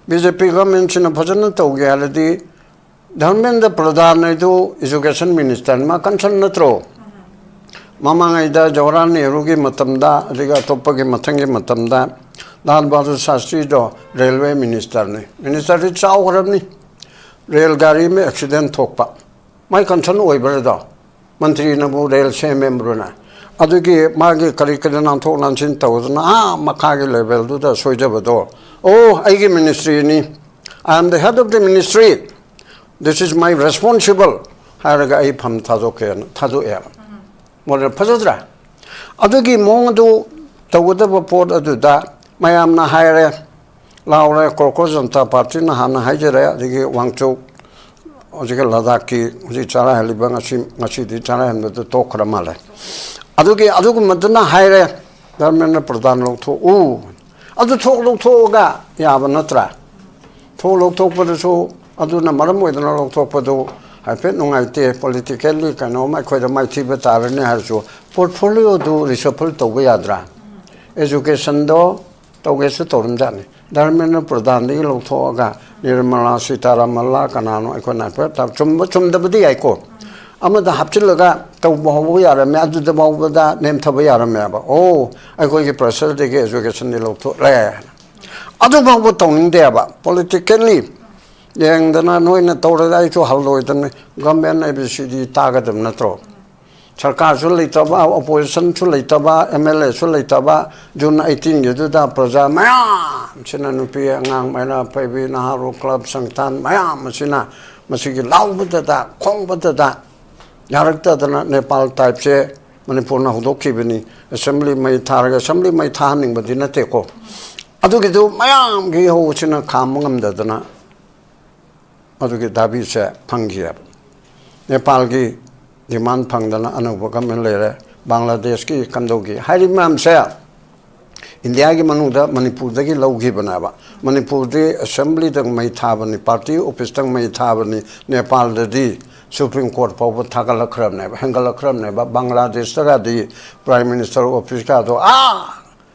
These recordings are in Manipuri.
BJP government in a Pajana Togality, Dharmen the Pradhan do Education Minister, Makansan Natro. Mamanga Jorani, Rugi Matamda, Riga Topagi Matangi Matamda, Dan Basu Sastri do, Railway Minister. Minister it's our Rail Garime accident Tokpa. My concern Weberda, Mantri Nabu Rail Shame Membruna. Aduki Magi Karikadan and Tolan 10,000, Makagi level to the Sojabado. Oh, I give ministry ni. I am the head of the ministry. This is my responsible. Haraga Ipam Tazu Air. More Pazadra. Aduki Mondu, the whatever port adu that, my amna hire, Laura Crocos and Tapatina, Hana Hajara, the Wangcho, Ojika Ladaki, Zichara, Libangashi, Machidi Chara, and the Tokramale. Aduki Madonna hire, Darmena Pradano to ooh. Adu talk toga, Yavanatra. Tolo talk for the show, Aduna Maram with another talk for the I pet no idea politically can know my quite a mighty but I has your portfolio do reshuffle to Viadra. Education do, Togas Torndani. Darmena Pradani Lotoga, near Malasitara Malacanano, I couldn't put some the body I call. Ama the Hapchilaga, Tawayara, Madu the Bavada, named Tawayara Maba. Oh, I go get pressure to get education in Loto. Other Babu Toning there, politically. Yang the Nano Torah to Halloy, government ABCD target them Natro. Sarkar Sulitaba, opposition Sulitaba, MLA Sulitaba, June 18, you do that, Praza, Maya, Chinanupia, Maya, Pabi, Naharo Club, Sanktan, Maya, Machina, Masiki, Lau with that, Kong with that. Yarakta the Nepal type say, Manipur Nahudoki Bini, Assembly may target, Assembly may tarning, but didn't take off. Adukidu, Mayam, Giho, China, Kamungam, the Dana. Aduki Dabi say, Pangia. Nepalgi, demand Pangdana, Anubakam and Lere, Bangladeshi, Kandogi. Harimam say, in the Agamanuda, Manipur, the Logi Banaba. Manipur, the Assembly, the may tabani party, Opistang may tabani, Nepal, the D. Supreme Court Power Tagala Krabne, Hangala Krabne, Bangladesh Tagadi, Prime Minister of Piscado,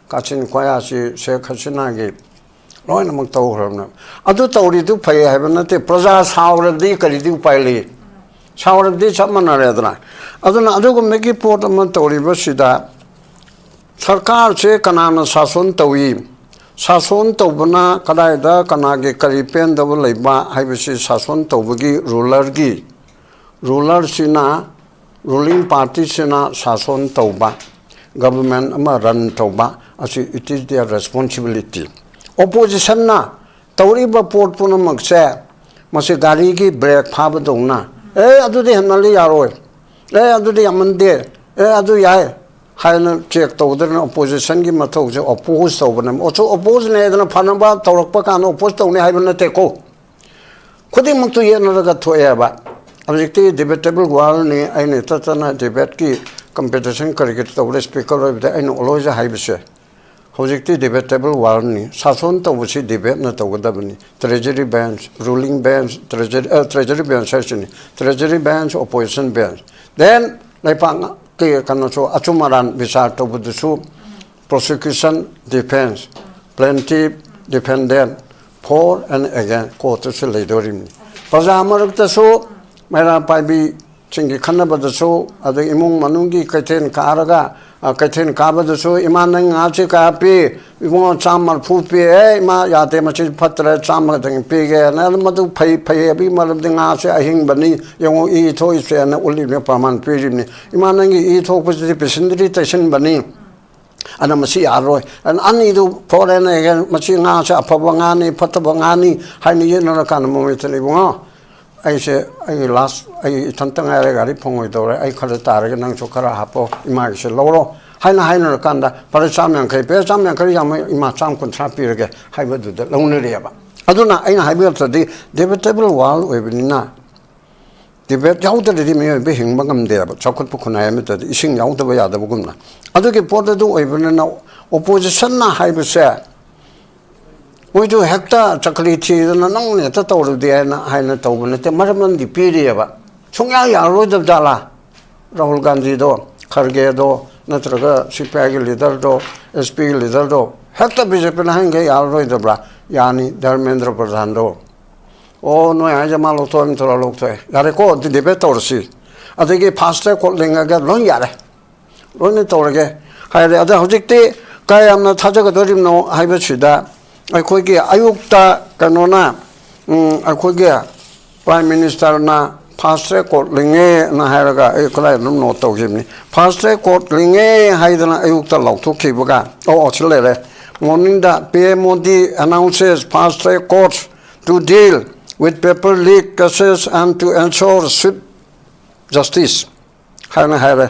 Kachin Koyashi, Sheikh Hasinagi, Loin among Tauram. Adu Tauri to pay heaven at the Praza Sour of the Karidu Pili. Sour of the Chamanaredra. Aduna Adugo make it port of Montori Vasida. Sarkar che Kanana Sasun Tawi. Sasun Tobana, Kadaida, Kanagi, Karipen, the Leba, Hibisi Sasun Tobugi, ruler gi. Ruler Sina, ruling party Sina, Sason Toba, government run Toba, as it is their responsibility. Opposition na, Tauriba Port Punamak say, Masigarigi break Pabadona, Adu de Hanali Yaroi, Adu de Amande, Adu Yai, High check to the opposition Gimato, opposed over them, also opposed Nathan Panaba, Toropakan, opposed only Haven Teko. Could him to Yanaga to Eva. Objective debatable wall ni aini tatana debate ki competition cricket to speaker of the ain always haibse objective debatable wall ni sason to wusi debate na to godabni treasury bench ruling bench treasury bench session treasury bench opposition bench then laipanga ke kanoso achumaran bisar to budusu prosecution defense plaintiff defendant for and again court to leadorim pazamarak so Mera Pabi Chingi Kanabadaso, other Imung Manungi, Katen Karaga, Katen Kabadaso, Imanang Achikapi, we want Samal Pupi, Ma Yatemachi Patra, Samal Pig, and Elmadu pay a beamer of the Nazi, I hing Bani, Young E toys and Olivia Paman Pirini, Imanangi E to positive presentation Bani. And a Masi Arroy, and Anidu Poran again, Machina, Pavangani, Patabangani, Hani Nakanamo. I say, I last, I Tantang Aragari Pongo, I call it Taragan Chokara Hapo, Image Loro, Haina Kanda, Parasamian Cape, Samian Kariam, Imasam Contrapirga, I would do the lonely river. Aduna, I have the debatable wall with Nina. Debate out of the mere being Bagam there, but Chocolate Pukuna emitted, ising out of the other Buguna. Aduki Porta do even now, opposition, I say. We do hector chocolate and only at the total of the Hina Toban at the Maraman di Pidiava. Chungaya road of Dala, Rahul Gandhi do, Kargedo, Natraga, Sipagi Lidardo, SP Lidardo, Hector Bishop and Hangay, I'll read the bra. yani Dharmendra Pradhan do o no ya jama lo to intro lo to yare ko di debate tor si adigi fast track ko lenga ga lon yare lon ni tor ge haire ada hojik te kai amna thaja ga dorim no haiba chida ai khoi ge ayukta kanona ai ge prime minister na fast track ko linge na haira ga ai kala no to jimni fast track ko linge haidana ayukta lo to ki buga o chile le morning da PM Modi announces fast track courts to deal with paper leak cases and to ensure swift justice. Hana hara.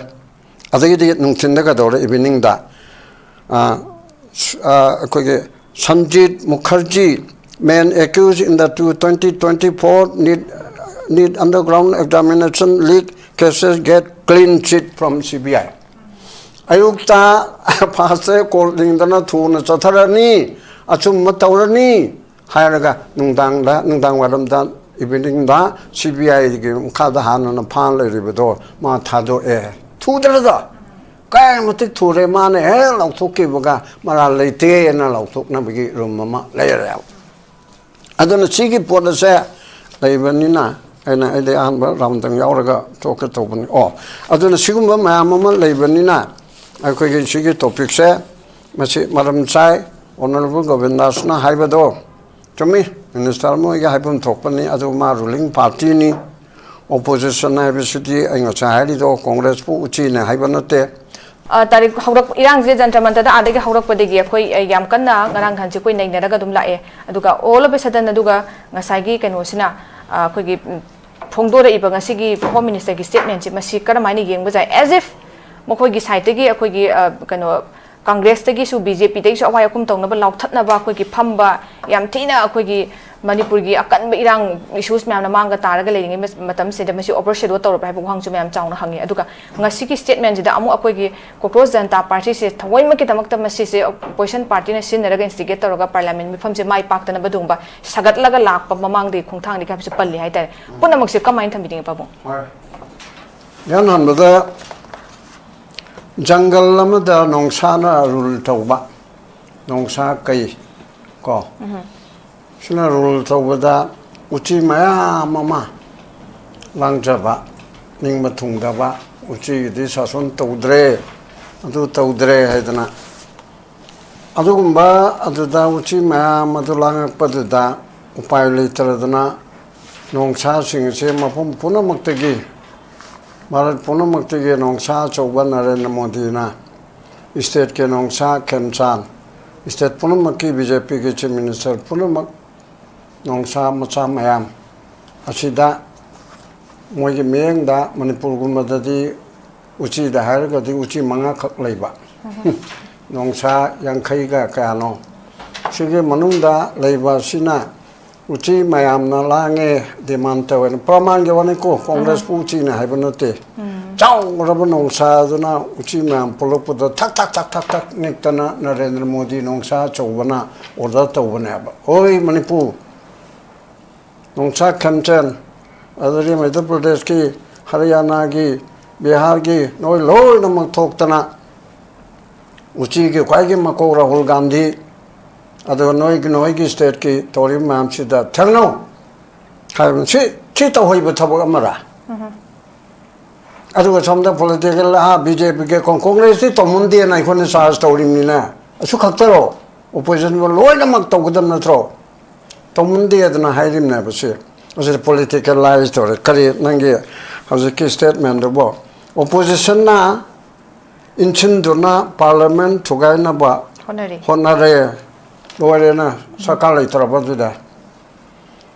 Adagi nungtin daga dore evening da. Koge Sanjit Mukherjee, man accused in the 2024 need underground examination leak cases get clean sheet from CBI. Ayukta pase calling the Natuna Chatarani, Achum Mataurani, Haraga, Nungdang, Wadam, evening da, CBI, Kadahan and a pan rivedo, Matado air. Two the Kayamatic to Reman, hell, Autoki Boga, Maralete, and Alautok Navigate room, Mama, layer out. I don't see it what I say, Labanina. And I round the Yauraga talk it open. Oh, I don't assume Mamma Labanina. I could get Shigi topics, Madam Chai, Honorable Governasna Haibado. To me, Minister Moya Haibun Topani, Aduma ruling party, opposition city, and a child or Congress Puchin, Haibanote. Tarik Haurak Yang gentleman that Adiga Haurak Padigi, Yamkana, Garang Hansiquin, Nagadum Lae, Aduga, all of a sudden Aduga, Nasagi, and Wasina, Kugi Pongdora Ibangasigi, Home Minister statement, Masika Mani Yang was as if Mokogi Saitegi, a Kogi Congress Tegi, BJP, they show why I come to Nabal Tatnaba, Kogi Pamba, Yamtina, Kogi Manipuri, a can be young issues, Mam Manga Taragaling, Matam said the Monsieur Operation Water by Hong to Mam Town Hangi, Aduka, Nasiki statement, the Amu Akogi, Copros and Ta party says, when Makitamakta Massi, opposition party, and sin against the Gator of Parliament, becomes a my pact and a badumba, Sagat Laga Lak, among the Kuntang, the Capital Pali, I tell. Punamoxi come into meeting a babu. Yan the jungle Lamada Nongsana rule Toba Nongsa Kai Ko. Suna rule Toba Uchi Maya Mama Langjaba Ningmatungaba Uchi this Asun Todre Adu Todre Hedana Adugumba Aduda Uchi Maya Madulanga Paduda Upai Literadana Nongsa Sing Mapum Punamuktagi Marat Punamuktagi Nongsa Choban Narendra Modi na State ke Nongsa Kemchan State Punamaki BJP ke Chief Minister Punamak Nongsa Macha Mayam Asida Moy ke Meng da Manipur Gumadi Uchi da Haraga di Uchi Manga Khak Leiba Nongsa Yankai ga Kano Sige Manunda Leiba Sina Uchi Mayam na Lange Demanta and Praman Yavaniko Congress Puchi na Hibanote Chow Rabanongsa Duna Uchi Mayam Polopo the tak Niktana Narendra Modi Nongsa Chovana or that Wanaba Oi Manipur Nongsa Kamchan Other Madhya Pradesh ki Haryana ki Bihar ki no low namang Toktana Uchi ki Kwagi Mako Rahul Gandhi Other Noigi state ki Tori Mamsida Terno Haven't Chita Hoibatabamara. Other some the political BJP Congress Tomundi and Iconisar story Mina. Sukatero opposition will lower the Maktogadam Natro. Tomundi at the Haidim never say. Was it a political lie story? Kari Nangi has a key statement about opposition na Insinduna Parliament Thugainaba Hotnari. Lowerena Sakala Trabaduda.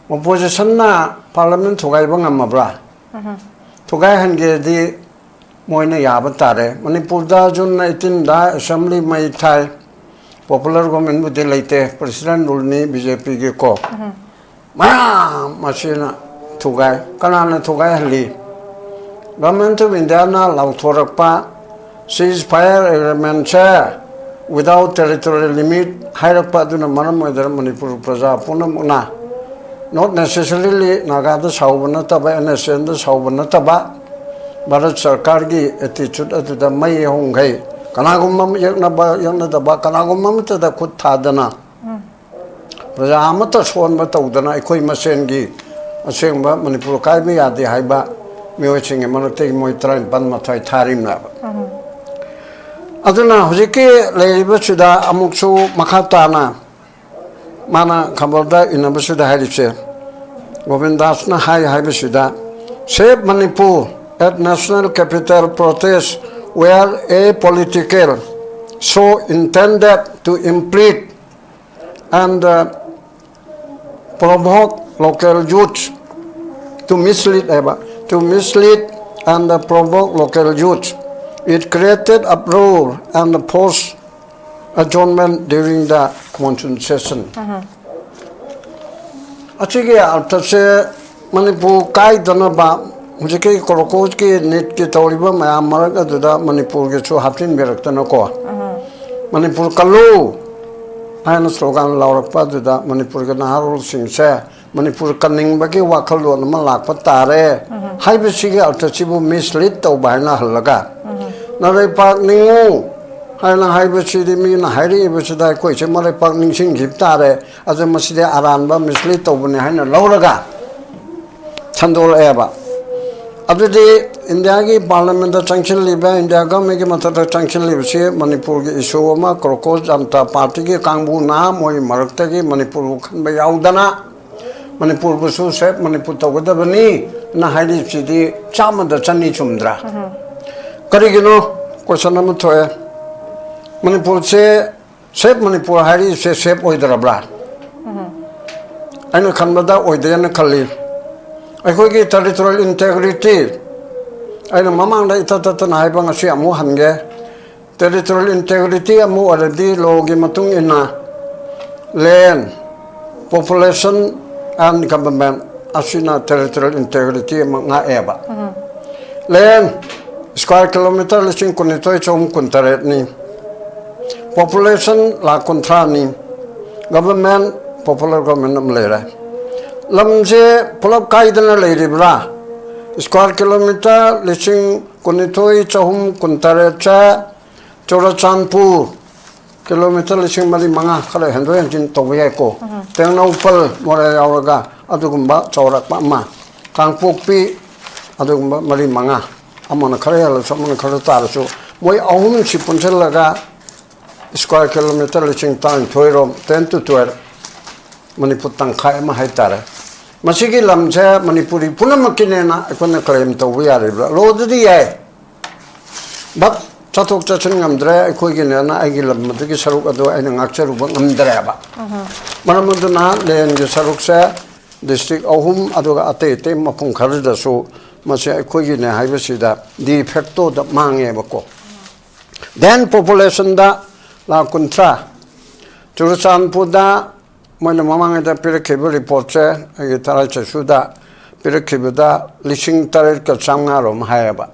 Opposition na Parliament Thugaibanga Mabra. Thugai Hange di Moina Yabatare, Manipurda Jun 19 da Assembly Mai Thai, Popular Government with the late President Ulni BJP Geko. Maya Machina Thugai, Kanana Thugai Hali. Government of Indiana Lautorakpa, ceasefire agreement chair. Without territorial limit, Hairakpaduna Manamada Manipur Praja Punamuna. Not necessarily Nagada Saubanataba and Ascend the Saubanataba, but a Sarkargi attitude to the May Hongay. Kanagumam Yanaba Yanadaba Kanagumam to the Kutadana. प्रजा अमत सोन तौदना अखोई मसेनगी असेंबा मणिपुर कायबे यादे हाइबा मियोइसिंग मनते मोय 35 मथाई थारिमना अदुना हुजिके लेरिबसुदा अमुक्सु मखाताना माना खबरदा इनबसुदा हारिसे गोविंदासना हाइबसुदा Save Manipur at National Capital protest were apolitical, so intended to impede and provoke local youth to mislead and provoke local youth. It created uproar and forced adjournment during the monsoon session. Achige altase Manipur Khaidem Hujiki Korokoski Nit Kitoriba Mayamaraga Duda Manipur Gichu Hapin Beraktanako. Manipur Kalu Aina slogan Laura Paduda Manipur Ganahar Singh Manipur Kaning Baki Wakalu and Malak Patare Haibishigi Altachibu mislead to Baina Halaga. Nare Park Ningu Haina Haibishi Min Hari Bishida Koichi Mare Park Ningsing Giptare as a Masida Aranba mislead to Bunahana Lauraga. Chandol Eba. Other day, India Parliament Junction Liba, India Gamaki Matata Junction Libsi, Manipur Isoma, Krokos, Janta Party, Kangbu Na, Moi Maratagi, Manipur Yaudana, Manipur Busu Sep, Manipur Togadabani, Nahidi City, Chama the Chani Chumdra. Karigino, Kosanamatoya, Manipur say, Sep Manipur Hari say Sep Oidrabra. I know Kanada Oidana Kali. I could get territorial integrity. I know Mamma Tatan Haibang Asiamu Hange. Territorial integrity, a more already logi matung ina. Land, population, and government. Asina territorial integrity among Eba. Land, square kilometer, listening Kunitoi Chom Kuntaretni. Population, La Contrani. Government, popular government later. Lamje Pulap Khaidem Leribra square kilometer liching Kunitoi Chahum Kuntarecha Chorachanpur kilometer liching Mari Manga Kale Hendo Engine Tovieko Tengna Upal More Auraga Adugumba Chorak Mama Kangpukpi Adugumba Mari Manga Amona Karel Samana Karatarasu Moy Ahum Chipunchelaga square kilometer liching time Toiro 10 to 12 Manipur Tangkai Mahaitare Masigi Lamja Manipuri Punamakina Akona claim to we are load the air. But Chatok Chachangam Dre, Kuigina, Agilam, Matiki Sarukado, and an actual Umdreba. Maramudana, Len Saruksa, District Ohum, Adoga Ate, Mapun Karida, so Masia Kuigina, Hibasida, de facto the Mangabako. Then population da La Contra. Churuchan Puda. When the Mamma the Pirikib report, I get Suda, Pirikibida, Lishing Tarik Sangarum, Hayaba,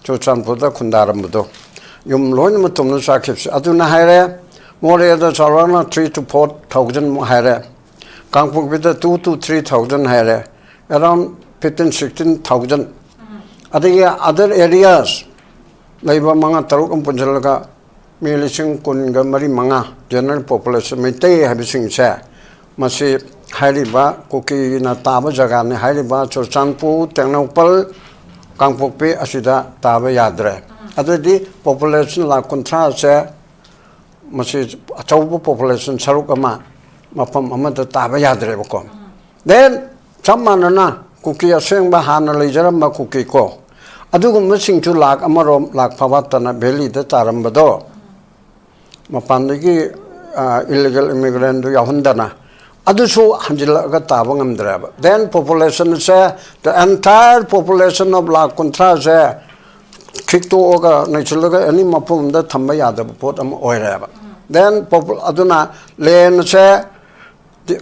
Chochampuda Kundarambudo. Yum Loimatum Sakis, Aduna Hare, more the Sarana 3 to 4,000 Hare, Kangpuk with the 2 to 3,000 Hare, around 15,000-16,000. Other areas, Labor Manga Tarukam Punjalaga, Milising Kunga Mari Manga, general population, Mete having share. Masi Hariba, Kuki na Taba Jagani, Hariba, Chochanpu, Tenopal, Kangpukpi, Asida, Taba Yadre. Other day, population la contrast, Masi Achaubu population, Sarukama, Mapam Amata Taba Yadre. Then, Chamanana, Kuki Aseng Bahana Lijarama Kuki ko. Adugum missing to lag Amarom, lag Pavatana, Belly, the Tarambado. Mapandigi illegal immigrant Yahundana. Adusu Hanjilaga Tabangam Drab. Then population say the entire population of La Contra say kick to Oga Natulaga any Mapum the Tambayada put them oiraba. Then Aduna Lane say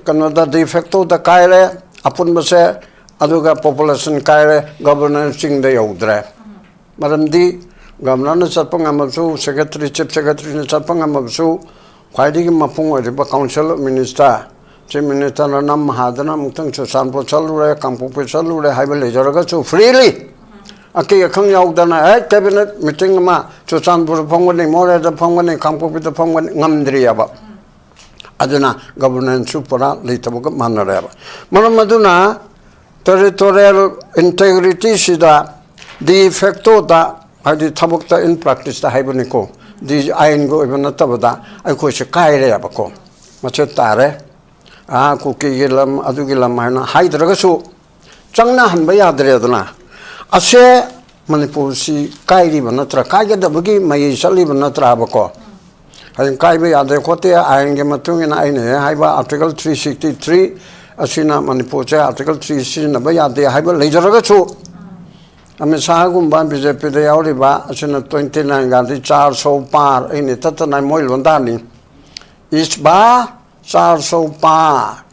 Canada de facto the Kaire upon say Aduga population Kaire governancing the Yodre. Madam D. Governor Sapangamasu, Secretary, Chief Secretary Sapangamasu, Fighting Mapung, River Council Minister, Chief Minister Nam Hadana, Mutang Sampo Salure, Kampupi Salure, Highway Jaraga, freely. Aki Kang Yaudana, Cabinet meeting Ma, Chosanpur Pongani, more at the Pongani, Kampupi the Pongan, Namdriaba. aduna governance pura leitabuga manareba maram aduna territorial integrity sida de facto da adi thabukta in practice da haibuniko di ain go ibana tabada ai ko se kai re ba ko mache tare a ku ki gilam adu gilam haina haidraga su changna hanba yadre aduna ase manipur si kai ri banatra kai ga dabagi mai sali banatra ba ko hain kai be yadre khote ain ge matung ina aine haiba article 363 asina manipur che article 3 sin ba yadre haiba leijaraga su ame sahagumba BJP de yauriba asina 29 gadi 400 par ini tatana moil bandani isba 400 par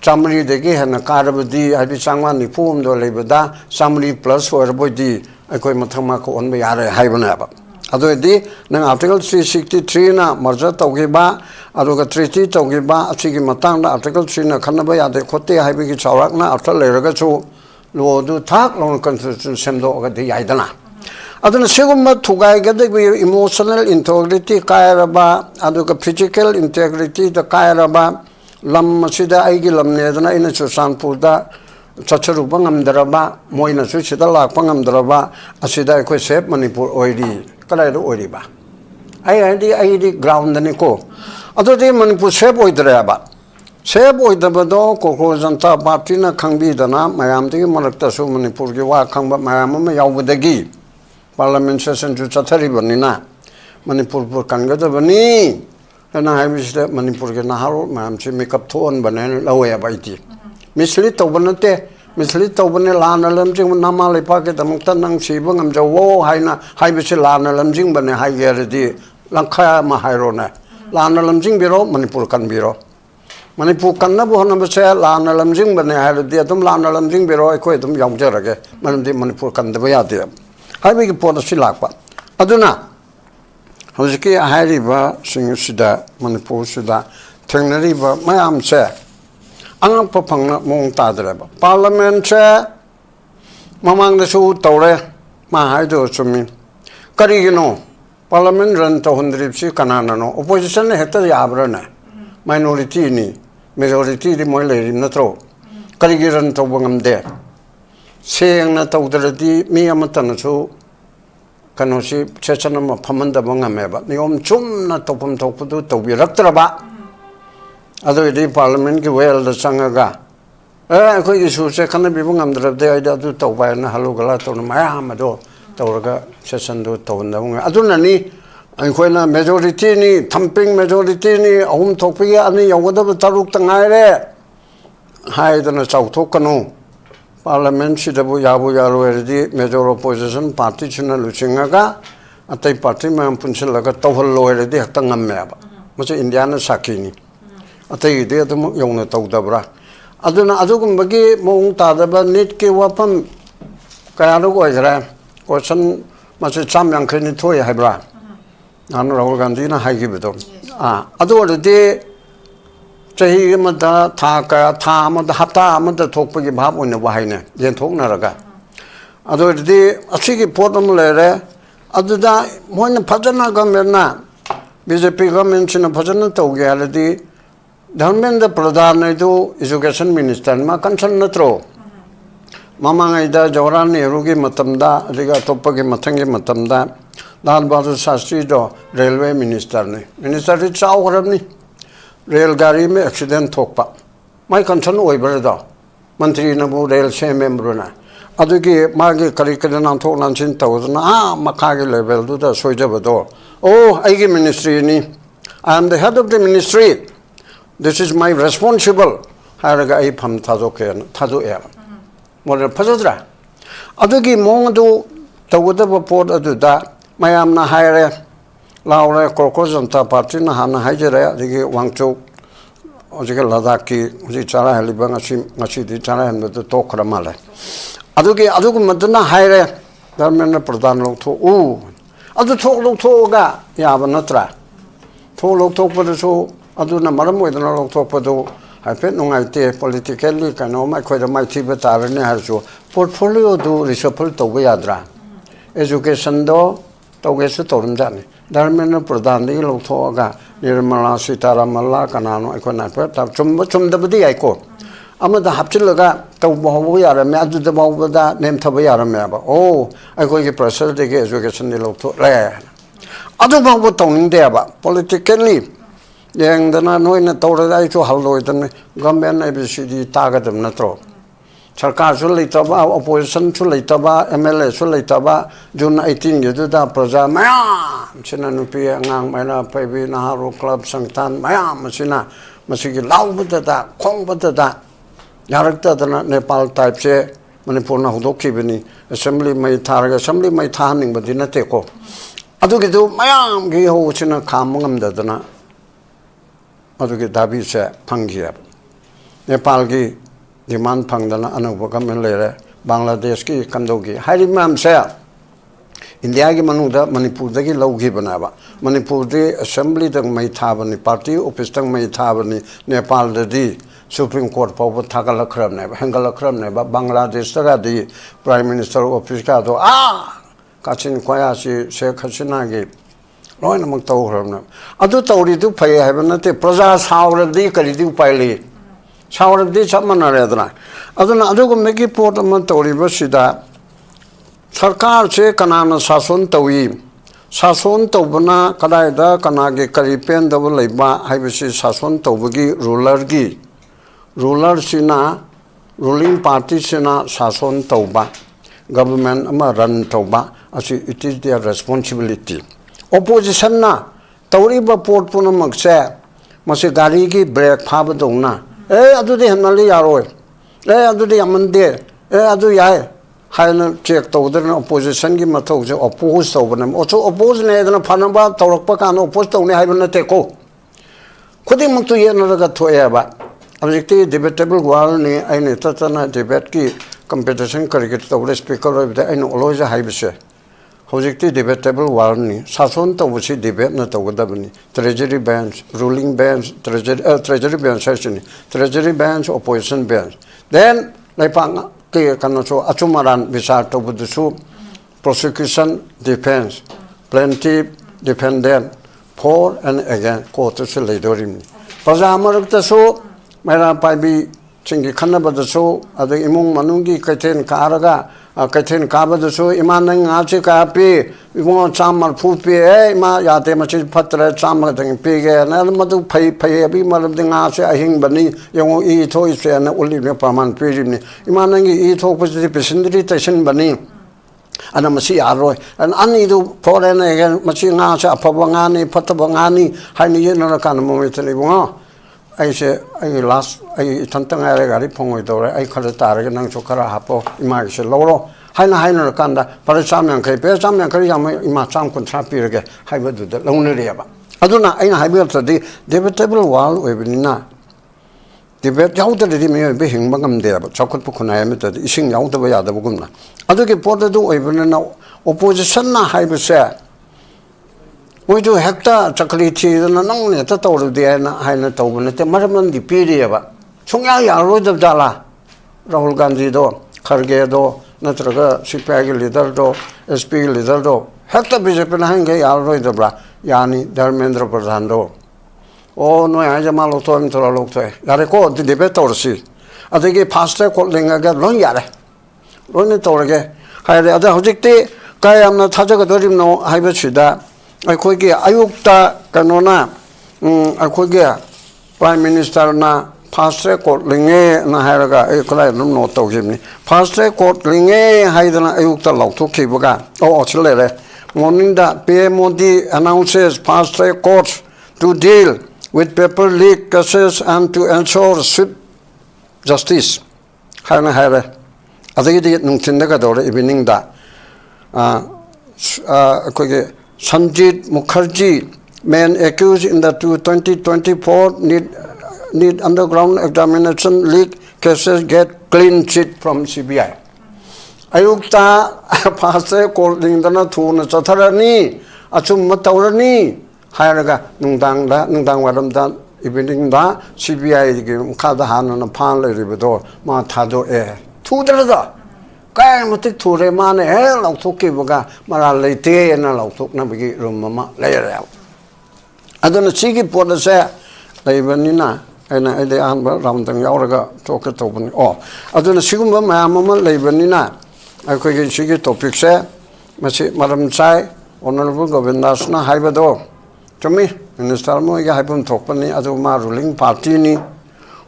chamri de ge hana karabdi abi sangwa ni phum do lebada samri plus or bodi akoi mathama ko on ba yare haibana ba adodi nang article 363 na marja tawge ba aruga treaty tawge ba achigi matang da article 3 na khanaba yade khote haibi ki chawrak na after leraga chu lo du thak long constitution semdo ga de yaidana aduna segumba thugai ga de emotional integrity kairaba aduga physical integrity da kairaba lam sida aigi lam ne dana ina chu sanpur da chacharu bangam daraba moina chu sida lak pangam daraba asida ko sep manipur oiri kala ro oiri ba ai di ground ni ko adu de manipur sep oidraba sep oidabado ko janta party na khangbi dana mayam de marakta su manipur gi wa khangba mayam ma yaubadagi parliament session ju chathari banina manipur pur kanga da bani na haibisde manipur ge naharo mayam chi makeup thon banen lawe ba iti misli to banate misli to bane lana lam jing nama le pa ke damuk tan nang si bangam jawo haina haibise lana lam jing bane hai ge di langkha ma hairo na lana lam jing biro manipur kan biro manipur kan na bo na bse lana lam jing bane hai di adum lana lam jing biro ko adum yong jarage manam di manipur kan da ya de haibi ge policy lakpa aduna hojiki hairi ba sing sida manipur sida thengnari ba mayam se ang papangna mong tadre ba parliament se mamang da su tawre ma hai do chumi kari gino parliament ran to hundrip si kanana no opposition ne heta yabra na minority ni majority di moi le rim na tro kari gi ran to bangam de seng na tawdra di mi amata na su kanosi chechana ma phamanda bangame ba niom chum na topum tokpudu tobi raktra ba ado di parliament ki well da sangaga ko isu se khana bi bangam dra de ai da du to ba na halu gala to na ma ma do tawraga session do to na bang adu na ni ai khoi na majority ni thumping majority ni ahum thokpi ani yawada ba taruk tangai re hai da na chau thok kanu parliament sidabu yabu yaro erdi major opposition party chuna luchingaga atai party ma punchil laga tawhal lo erdi hakta ngamme ba mache india na sakini atai de adum yongna tawdabra aduna adugum bagi mong tadaba net ke wapam kaya ro ko jara question mache chamyang khani thoi haibra anu rahul gandhi na haigi bedo adu erdi chahi mada tha mada hata mada thokpagi bhab oina wahaina yen thokna raga ado di asigi potom lere aduda moina phajana government BJP government china phajana tawge haladi dharmendra pradhan du education minister ma concern natro mamangai da Jawaharlal Nehru gi matamda riga toppagi mathangi matamda Lal Bahadur Shastri do railway minister ne minister ri chau garabni रेलगाड़ी में एक्सीडेंट थोकपा माई कंसर्न ओइबरदा मंत्री नबु रेल से मेंबरना अदुगी मागे करी करी नाम थोक नानसिन तवदना मखागे लेवल दुदा सोइजबदो ओ आइगे मिनिस्ट्री नि I am the head of the ministry this is my responsible हारगा आई फम थाजो ए मोर फजद्रा अदुगी मोंगदु तवदब पोट अदुदा मयामना हायरे लाउरे कोको जनता पार्टी ना हाना हाइजरे दिगे वांगचो ओजिगे लद्दाख की ओजि चारा हलिबा ngasi di चारा हन बद तो खरमाले अदुगु मदना हाइरे गवर्नमेंट प्रधान लोग थो अदु थोक लोग थोगा याब नत्रा थो लोग थोक पदसो अदुना मरम ओइदना लोग थोक पदो हाइफे नुंगाइते पॉलिटिकली कनो मा खोइदा माइथि बतारने हरसो पोर्टफोलियो दु रिसफल तोबे याद्रा एजुकेशन दो तौगेसु तौरम जाने धर्मेंद्र प्रधान लोग Nirmala Sitaramala Kanano Econapa, Chum the Badiaco. Amada Hapchilaga, Tawaya, Madu the Bawada, named Tawaya Maba. Oh, I go get pressure to get education to rare. Other Babu Towning there, politically. Yang the Nanoina told I to Halloy than Gumban ABCD target them Natro. Sarkar Sulitaba, opposition Sulitaba, MLA Sulitaba, June 18, you do that, Praza, Mayam, Sinanupia, Mena, Pabi, Naharu Club, Sanktan, Mayam, Masina, Masiki, Lau with that, Kong with that. Yarakta the Nepal type say, Manipurna Hudoki Bini, Assembly may target, Assembly may tanning, but didn't take off. Adukidu, Mayam, Giho, China, Kamangam, the Dana. Aduki Dabi say, Pangia. Nepal gi demand Pangdana, Anubakam and Lere, Bangladesh ki Kandogi. Hari Mam say, India gi Manuda, Manipur the Low Gibanaba. Manipur the Assembly the may tabani party, Opistang may tabani, Nepal the D. Supreme Court Power Takala Kram never, Hangala Kram never, Bangladesh the Prime Minister of Piscado. Kachin Kwayashi, Sheikh Hasinagi, Loin among Tauram. Adu Tauri do pay heaven at the Praza Sour of the Karidu Pili. Sour of the Chapmanaredra. Aduna Adugo make it port of Montori Vasida. Sarkar che Kanana Sasun Tawi. Sasun Tobana, Kadaida, Kanagi, Karipen, the Leba, Hibisi Sasun Tobugi, ruler gi. Ruler Sina, ruling party Sina, Sason Toba, government run Toba, as it is their responsibility. Opposition na, Tauriba Port Punamak say, Masigarigi break Pabadona, Adu de Hanali Yaroi, Adu de Amande, Adu Yai, High check to the opposition Gimato, opposed over them, also opposed Nathan Panaba, Tauropakan, opposed only Haven Teco. Could he move to Yanaga to Eva? Objective debatable world ni aini tatana debate ki competition cricket to speaker of the aino loja haibse. Objective debatable world ni sason to wusi debate na to godabni. Treasury bench, ruling bench, treasury bench session, treasury bench, opposition bench. Then lepang ki kanoso achumaran bisar to budusu prosecution defense, plaintiff defendant for and again court to leadorim. Pazamarak so Mera Paibi Chingi Kanaba so, other Imung Manungi, Katen Karaga, Katen Kaba the so, Imanang Achika, we want Chamar Pupi, Ma Yatemachi Patra, Chamar, Pig, and Almadu pay a beamer of the Nazi, I hing Bani, Young E. Toys and Olivia Paman Pirini, Imanangi E. Talk was the presentation Bani. And a Masi Arroy, and Anidu foreign again, Machina, Pavangani, Patabangani, Hani Yanakan moment. I say, I last, I Tantang Aragari Pongo, I call it Taragan and Chokara Hapo, Image Loro, Haina Kanda, Parasam and Cape, some and Kariam, Imasam Contrapirga, I would do the lonely river. Aduna, I built a debatable wall with Nina. Debate out of the mere being Bagam there, but Chocolate Pukuna emitted, ising out of the other Buguna. I took a porter to even now, opposition, I would say. We do hectare chocolate and only a total of the Hina Toban, the Maraman di Pidiava. Sungaya, Road of Dala, Rahul Gandhi do, Kargedo, Natraga, Sipagi Lidardo, SP Lidardo, Hector Bishop and Hangay, Alroy the Bra, Yani, Dharmendra Pradhando. Oh, no, I am all to him to look to it. That I call the debate or see. I think a pastor called Linga Lonyare. Run it over again. I the other objective, Kayam not Tajagodim no, I bet you that. I could get Ayukta Kanona, I could get Prime Minister na Pastor Court Linge Naharaga, a collide no to give me. Pastor Court Linge Haidana Ayukta Lok to Kibuga, oh, Chile. Morning that PMOD announces Pastor Court to deal with paper leak cases and to ensure swift justice. Hana Hare. I think it Nuntindagador evening that. Sanjit Mukherjee, man accused in the 2024 need underground examination leak cases get clean sheet from CBI. Ayukta Pastor called in the Natuna Satarani, Achum Mataurani, Haraga, Nundang Wadam, evening da, CBI, Kadahan and a pan river, Matado air. Two the Kaya Matik to Remane, hell, I'll talk Kibuga, Maralete, and I'll talk Nabigi Rumama later out. aduna sigi pot ase leibanina aina ide anba ramdang yauraga toke tobani aduna sigumba mayam ama leibanina akhoi gi sigi topic se masi maram chai honorable govindasna haibado chumi minister mo ga haibun thokpani adu ma ruling party ni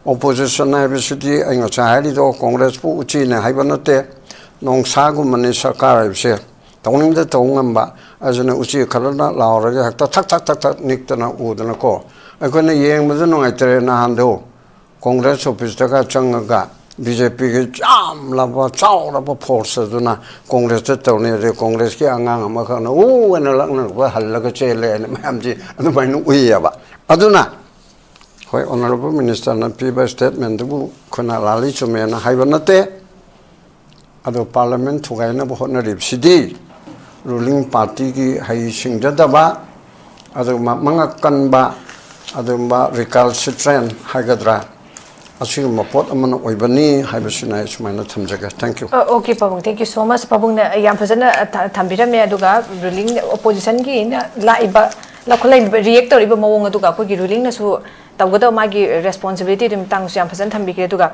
opposition na bisiti ainga chahari do congress pu uchi na haibanate nongsa gu mani sarkar aibse tawning da tawngamba ajana uchi khalana lauraga hakta thak niktana udana ko akona yeng madu nongai tere na hando congress office daga changaga BJP ge jam laba chaw laba force duna congress te tawne re congress ki angang ama khana ena lakna ba halaga chele ne mamji adu bainu uya ba aduna hoi honorable minister na piba statement bu khona lali chume na haibanate adu parliament Thugainaba Hotnari sidi ruling party ki hai singjada ba adu mangakan ba adu ba recalcitrant hagadra asing mapot amana oibani haibasina ismaina thamjaga thank you okay pabung thank you so much pabung na yam phajana thambirame aduga ruling opposition gi na laiba lakhulai react toriba mawong aduga ko gi ruling na su tawgada magi responsibility dim tang yam phajan thambike aduga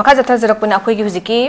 makha jatha jarak puna khoi gi hujiki